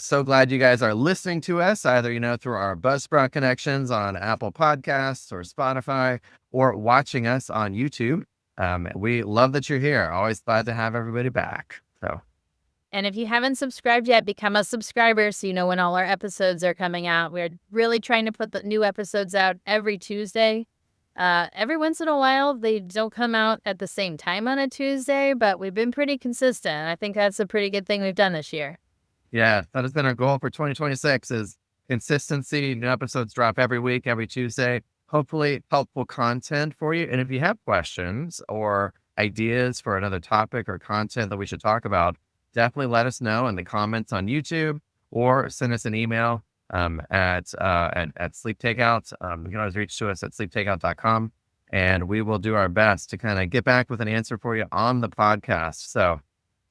So glad you guys are listening to us, either, through our Buzzsprout connections on Apple Podcasts or Spotify, or watching us on YouTube. We love that you're here. Always glad to have everybody back. So, And if you haven't subscribed yet, become a subscriber so you know when all our episodes are coming out. We're really trying to put the new episodes out every Tuesday. Every once in a while, they don't come out at the same time on a Tuesday, but we've been pretty consistent. I think that's a pretty good thing we've done this year. yeah, that has been our goal for 2026 is consistency. New episodes drop every week, every Tuesday. Hopefully helpful content for you. And if you have questions or ideas for another topic or content that we should talk about, definitely let us know in the comments on YouTube or send us an email at Sleep Takeout. You can always reach to us at sleeptakeout.com, and we will do our best to kind of get back with an answer for you on the podcast. So,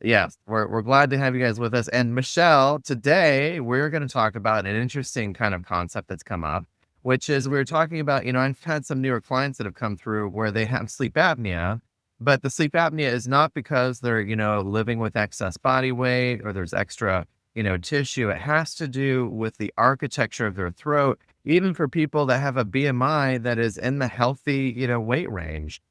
yes, we're glad to have you guys with us. And Michelle, today we're going to talk about an interesting kind of concept that's come up, which is we're talking about, I've had some newer clients that have come through where they have sleep apnea, but the sleep apnea is not because they're, living with excess body weight or there's extra, tissue. It has to do with the architecture of their throat, even for people that have a BMI that is in the healthy, weight range.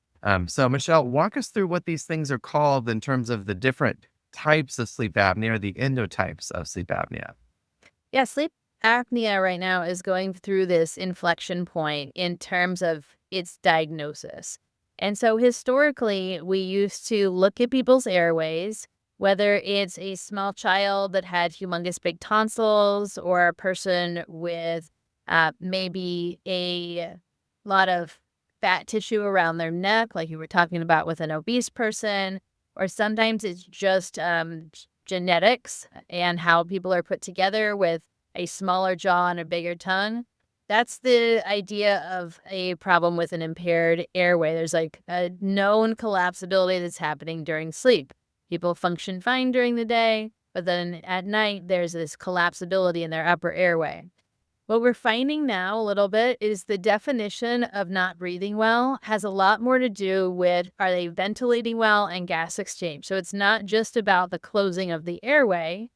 So Michelle, walk us through what these things are called in terms of the different types of sleep apnea or the endotypes of sleep apnea. Yeah, sleep apnea right now is going through this inflection point in terms of its diagnosis. And so historically, we used to look at people's airways, whether it's a small child that had humongous big tonsils or a person with maybe a lot of fat tissue around their neck, like you were talking about with an obese person, or sometimes it's just genetics and how people are put together with a smaller jaw and a bigger tongue. That's the idea of a problem with an impaired airway. There's like a known collapsibility that's happening during sleep. People function fine during the day, but then at night, there's this collapsibility in their upper airway. What we're finding now a little bit is the definition of not breathing well has a lot more to do with, are they ventilating well and gas exchange? So it's not just about the closing of the airway,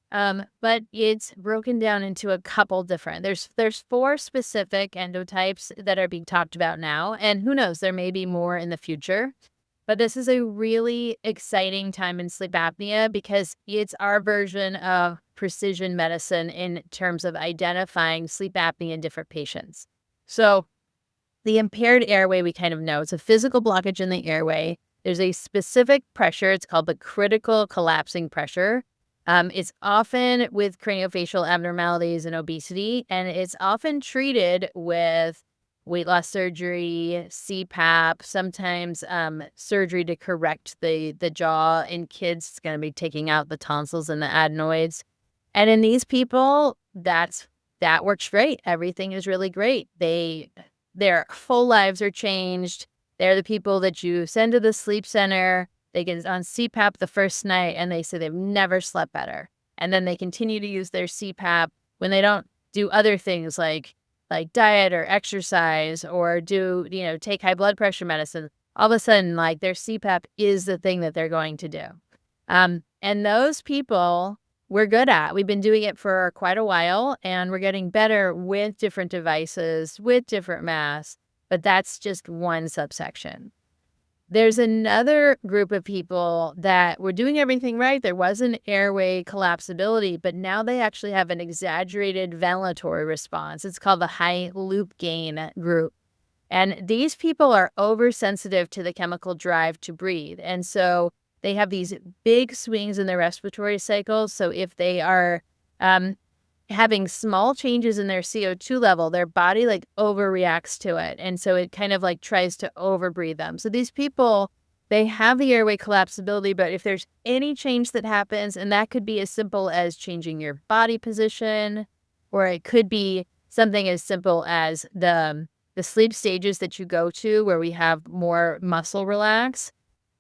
but it's broken down into a couple different. There's 4 specific endotypes that are being talked about now, and who knows, there may be more in the future. But this is a really exciting time in sleep apnea because it's our version of precision medicine in terms of identifying sleep apnea in different patients. So the impaired airway, we kind of know it's a physical blockage in the airway. There's a specific pressure. It's called the critical collapsing pressure. It's often with craniofacial abnormalities and obesity, and it's often treated with weight loss surgery, CPAP, sometimes surgery to correct the jaw. In kids, it's going to be taking out the tonsils and the adenoids. And in these people, that works great. Everything is really great. Their whole lives are changed. They're the people that you send to the sleep center. They get on CPAP the first night and they say they've never slept better. And then they continue to use their CPAP when they don't do other things like diet or exercise or take high blood pressure medicine. All of a sudden, like their CPAP is the thing that they're going to do. And those people we're good at. We've been doing it for quite a while and we're getting better with different devices, with different masks, but that's just one subsection. There's another group of people that were doing everything right. There was an airway collapsibility, but now they actually have an exaggerated ventilatory response. It's called the high loop gain group. And these people are oversensitive to the chemical drive to breathe. And so they have these big swings in their respiratory cycles. So if they are having small changes in their CO2 level, their body like overreacts to it. And so it kind of like tries to overbreathe them. So these people, they have the airway collapsibility, but if there's any change that happens, and that could be as simple as changing your body position, or it could be something as simple as the sleep stages that you go to where we have more muscle relax,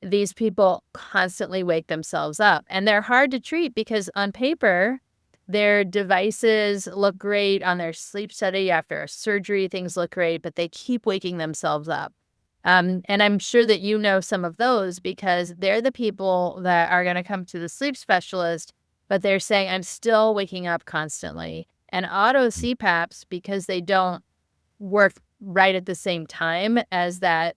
these people constantly wake themselves up. And they're hard to treat because on paper, their devices look great on their sleep study after a surgery. Things look great, but they keep waking themselves up. And I'm sure that you know some of those because they're the people that are going to come to the sleep specialist but they're saying, I'm still waking up constantly. And auto-CPAPs, because they don't work right at the same time as that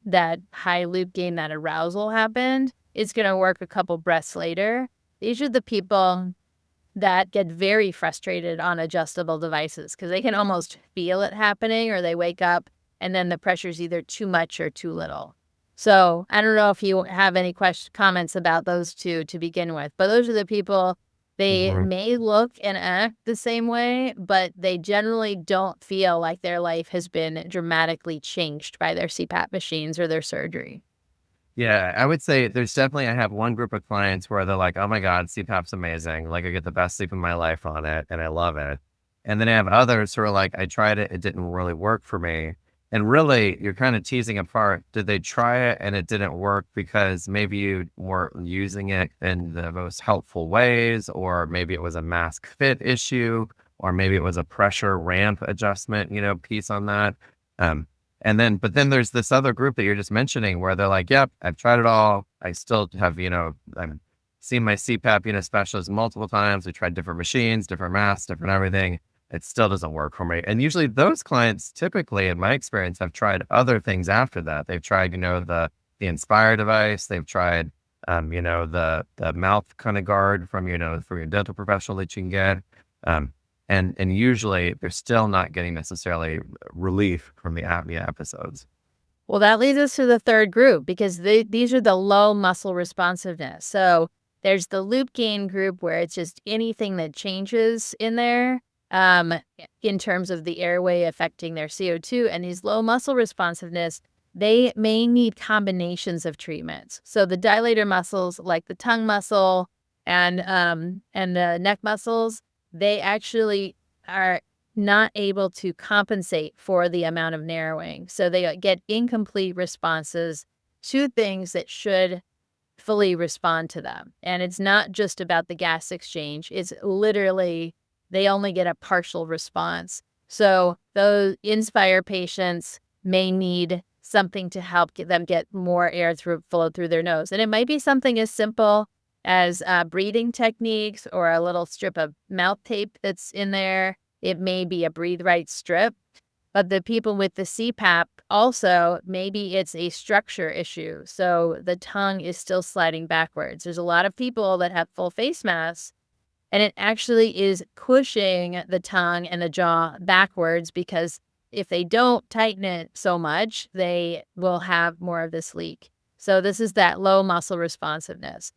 high loop gain, that arousal happened, it's going to work a couple breaths later. These are the people that get very frustrated on adjustable devices because they can almost feel it happening, or they wake up and then the pressure's either too much or too little. So I don't know if you have any comments about those two to begin with, but those are the people. They may look and act the same way, but they generally don't feel like their life has been dramatically changed by their CPAP machines or their surgery. Yeah, I would say there's definitely, I have one group of clients where they're like, oh my God, CPAP's amazing. Like I get the best sleep of my life on it and I love it. And then I have others who are like, I tried it, it didn't really work for me. And really, you're kind of teasing apart, did they try it and it didn't work because maybe you weren't using it in the most helpful ways, or maybe it was a mask fit issue, or maybe it was a pressure ramp adjustment, piece on that. Um, but then there's this other group that you're just mentioning where they're like, yep, I've tried it all. I still have, I'm seen my CPAP, specialist multiple times. We tried different machines, different masks, different everything. It still doesn't work for me. And usually those clients typically, in my experience, have tried other things after that. They've tried, the Inspire device. They've tried, the mouth kind of guard from, from your dental professional that you can get. And usually they're still not getting necessarily relief from the apnea episodes. Well, that leads us to the third group, because these are the low muscle responsiveness. So there's the loop gain group, where it's just anything that changes in there in terms of the airway affecting their CO2. And these low muscle responsiveness, they may need combinations of treatments. So the dilator muscles, like the tongue muscle and the neck muscles, they actually are not able to compensate for the amount of narrowing. So they get incomplete responses to things that should fully respond to them. And it's not just about the gas exchange. It's literally, they only get a partial response. So those Inspire patients may need something to help them get more air flow through their nose. And it might be something as simple as breathing techniques, or a little strip of mouth tape that's in there. It may be a breathe right strip. But the people with the CPAP also, maybe it's a structure issue. So the tongue is still sliding backwards. There's a lot of people that have full face masks, and it actually is pushing the tongue and the jaw backwards, because if they don't tighten it so much, they will have more of this leak. So this is that low muscle responsiveness.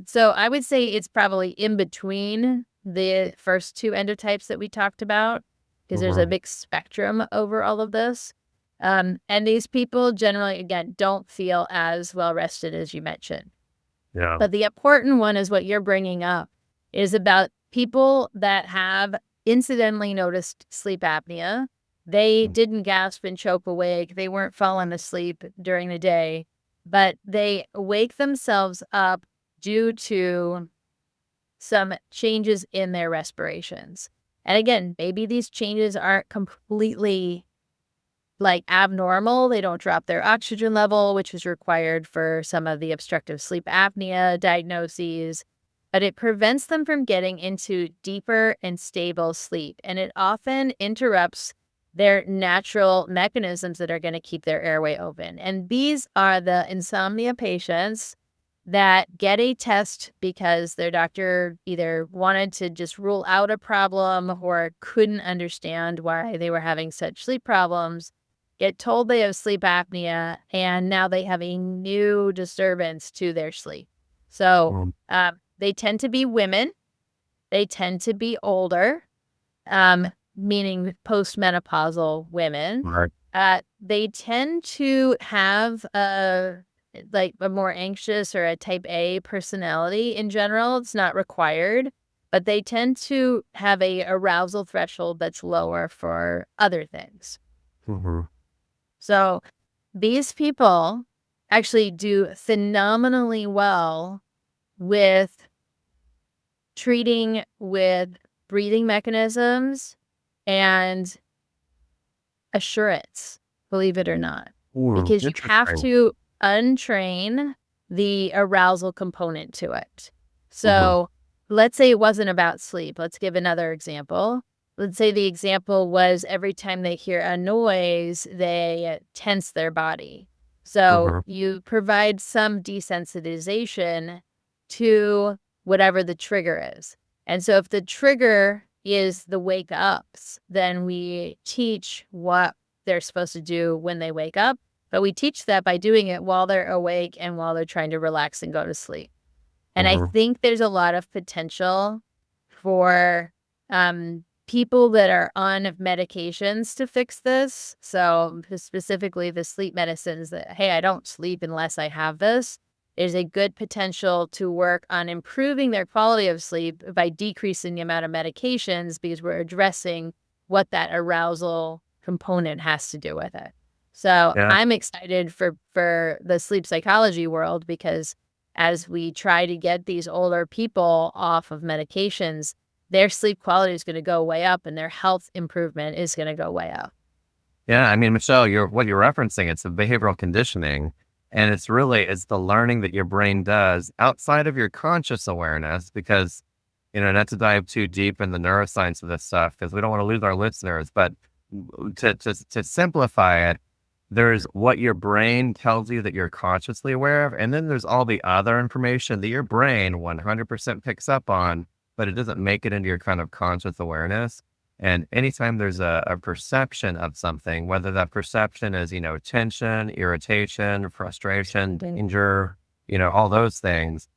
So I would say it's probably in between the first two endotypes that we talked about, because there's a big spectrum over all of this. And these people generally, again, don't feel as well rested as you mentioned. Yeah. But the important one is what you're bringing up, is about people that have incidentally noticed sleep apnea. They didn't gasp and choke awake. They weren't falling asleep during the day, but they wake themselves up due to some changes in their respirations. And again, maybe these changes aren't completely abnormal. They don't drop their oxygen level, which is required for some of the obstructive sleep apnea diagnoses, but it prevents them from getting into deeper and stable sleep. And it often interrupts their natural mechanisms that are going to keep their airway open. And these are the insomnia patients that get a test because their doctor either wanted to just rule out a problem or couldn't understand why they were having such sleep problems, get told they have sleep apnea, and now they have a new disturbance to their sleep. So they tend to be women. They tend to be older, meaning postmenopausal women. Right. They tend to have a more anxious or a type A personality in general. It's not required, but they tend to have a arousal threshold that's lower for other things. So these people actually do phenomenally well with treating with breathing mechanisms and assurance, believe it or not, because you have to untrain the arousal component to it. So let's say it wasn't about sleep. Let's give another example. Let's say the example was every time they hear a noise, they tense their body. So Mhm. you provide some desensitization to whatever the trigger is. And so if the trigger is the wake ups, then we teach what they're supposed to do when they wake up. But we teach that by doing it while they're awake and while they're trying to relax and go to sleep. And I Mhm. think there's a lot of potential for people that are on medications to fix this. So specifically the sleep medicines that, hey, I don't sleep unless I have this. There's a good potential to work on improving their quality of sleep by decreasing the amount of medications because we're addressing what that arousal component has to do with it. So Yeah. I'm excited for the sleep psychology world because as we try to get these older people off of medications, their sleep quality is going to go way up and their health improvement is going to go way up. Yeah, I mean, Michelle, what you're referencing, it's a behavioral conditioning, and it's the learning that your brain does outside of your conscious awareness. Because, not to dive too deep in the neuroscience of this stuff, because we don't want to lose our listeners, but to simplify it, there's what your brain tells you that you're consciously aware of, and then there's all the other information that your brain 100% picks up on, but it doesn't make it into your kind of conscious awareness. And anytime there's a perception of something, whether that perception is, tension, irritation, frustration, danger, all those things,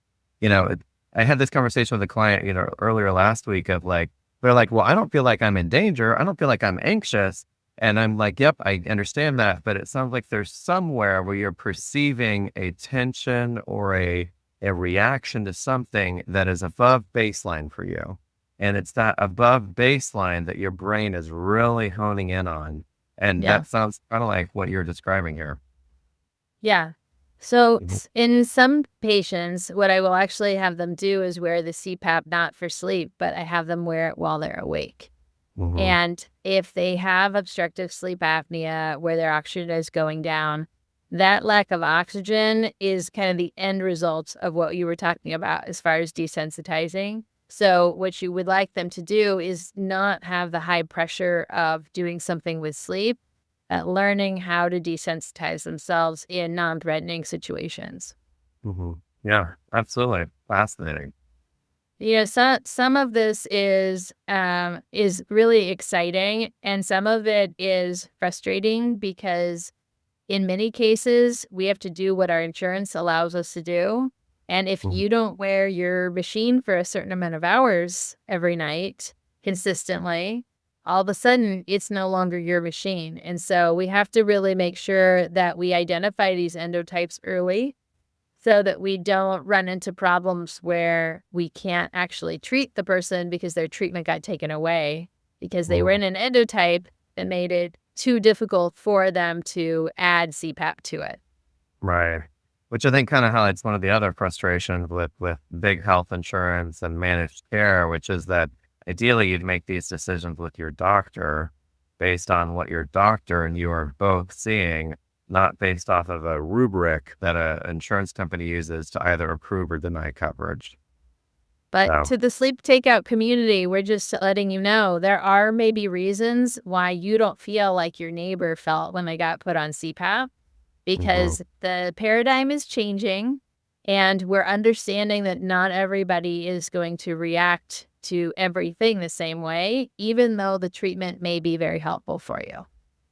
you know, it, I had this conversation with a client, earlier last week of like, they're like, well, I don't feel like I'm in danger. I don't feel like I'm anxious. And I'm like, yep, I understand that. But it sounds like there's somewhere where you're perceiving a tension or a reaction to something that is above baseline for you. And it's that above baseline that your brain is really honing in on. And Yeah. that sounds kind of like what you're describing here. Yeah. So Mhm. in some patients, what I will actually have them do is wear the CPAP not for sleep, but I have them wear it while they're awake. Mhm. And if they have obstructive sleep apnea where their oxygen is going down, that lack of oxygen is kind of the end result of what you were talking about as far as desensitizing. So, what you would like them to do is not have the high pressure of doing something with sleep, learning how to desensitize themselves in non threatening situations. Mhm. Yeah, absolutely. Fascinating. Some of this is really exciting, and some of it is frustrating because in many cases we have to do what our insurance allows us to do. And if Mhm. you don't wear your machine for a certain amount of hours every night consistently, all of a sudden it's no longer your machine. And so we have to really make sure that we identify these endotypes early so that we don't run into problems where we can't actually treat the person because their treatment got taken away because they were Mhm. in an endotype that made it too difficult for them to add CPAP to it. Right. Which I think kind of highlights one of the other frustrations with big health insurance and managed care, which is that ideally you'd make these decisions with your doctor based on what your doctor and you are both seeing, not based off of a rubric that a insurance company uses to either approve or deny coverage. But So, to the sleep takeout community, we're just letting you know there are maybe reasons why you don't feel like your neighbor felt when they got put on CPAP mhm, because the paradigm is changing and we're understanding that not everybody is going to react to everything the same way, even though the treatment may be very helpful for you.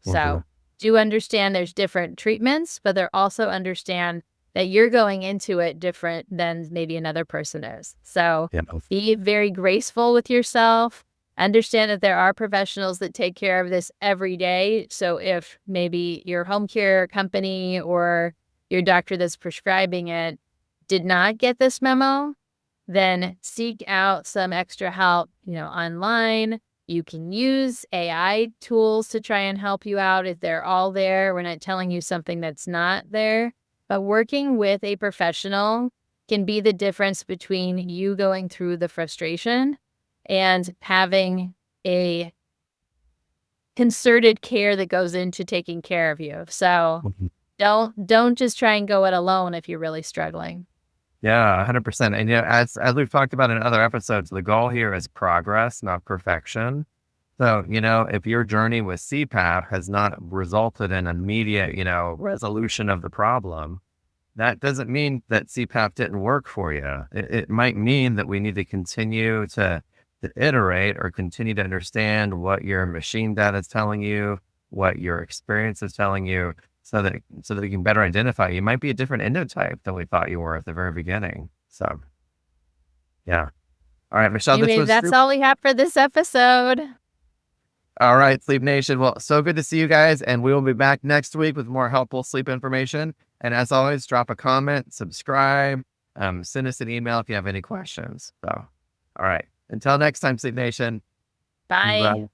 mhm, So, do understand there's different treatments, but they also understand that you're going into it different than maybe another person is. So, yeah, be very graceful with yourself. Understand that there are professionals that take care of this every day. So if maybe your home care company or your doctor that's prescribing it did not get this memo, then seek out some extra help, online. You can use AI tools to try and help you out if they're all there. We're not telling you something that's not there, but working with a professional can be the difference between you going through the frustration and having a concerted care that goes into taking care of you. So mhm. don't just try and go it alone if you're really struggling. Yeah, 100%. And as we've talked about in other episodes, the goal here is progress, not perfection. So, if your journey with CPAP has not resulted in immediate, resolution of the problem, that doesn't mean that CPAP didn't work for you. It might mean that we need to continue to iterate or continue to understand what your machine data is telling you, what your experience is telling you, so that we can better identify. You might be a different endotype than we thought you were at the very beginning. So, yeah. All right, Michelle, this Anyway, was that's super. all we have for this episode. All right, Sleep Nation. Well, so good to see you guys. And we will be back next week with more helpful sleep information. And as always, drop a comment, subscribe, send us an email if you have any questions. So, all right. Until next time, Sleep Nation. Bye. Bye.